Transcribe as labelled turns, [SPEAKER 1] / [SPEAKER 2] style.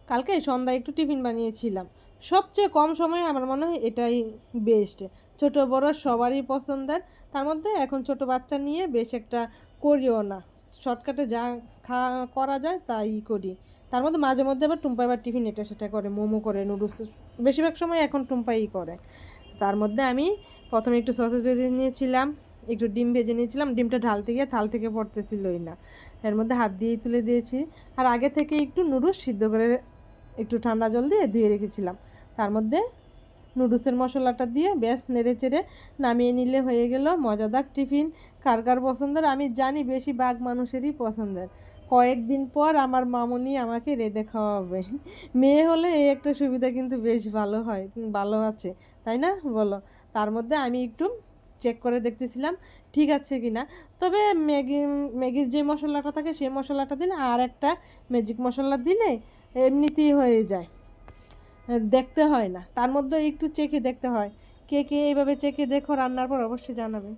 [SPEAKER 1] কালকে সন্ধ্যায় একটু টিফিন বানিয়েছিলাম। সবচেয়ে কম সময়ে আমার মনে হয় এটাই বেস্ট। ছোট বড় সবারই পছন্দের। তার মধ্যে এখন ছোট বাচ্চা নিয়ে বেশ একটা করিও না। শর্টকাটে যা করা যায় তাই করি। তার মধ্যে মাঝে মধ্যে আবার টুম্পা আবার টিফিন এটা সেটা করে, মোমো করে, নুডলস, বেশিরভাগ সময় এখন টুম্পাই করে। তার মধ্যে আমি প্রথমে একটু সসেস ভেজে নিয়েছিলাম, একটু ডিম ভেজে নিয়েছিলাম। ডিমটা ঢালতে গিয়ে থাল থেকে পড়তেছিলই না, এর মধ্যে হাত দিয়েই তুলে দিয়েছি। আর আগে থেকে একটু নুডলস সিদ্ধ করে একটু ঠান্ডা জল দিয়ে ধুয়ে রেখেছিলাম। তার মধ্যে নুডলসের মশলাটা দিয়ে বেশ নেড়ে চেড়ে নামিয়ে নিলে হয়ে গেল মজাদার টিফিন। কার কার পছন্দের আমি জানি, বেশিরভাগ মানুষেরই পছন্দের। কয়েকদিন পর আমার মামুনি আমাকে রেঁধে খাওয়াবে। মেয়ে হলে এই একটা সুবিধা কিন্তু বেশ ভালো হয়, ভালো আছে, তাই না বলো? তার মধ্যে আমি একটু চেক করে দেখতেছিলাম ঠিক আছে কি না। তবে ম্যাগির যে মশলাটা থাকে সেই মশলাটা দিলে আর একটা ম্যাজিক মশলা দিলে এমনিতেই হয়ে যায়, দেখতে হয় না। তার মধ্যে একটু চেখে দেখতে হয়। কে কে এইভাবে চেখে দেখো রান্নার পর অবশ্যই জানাবে।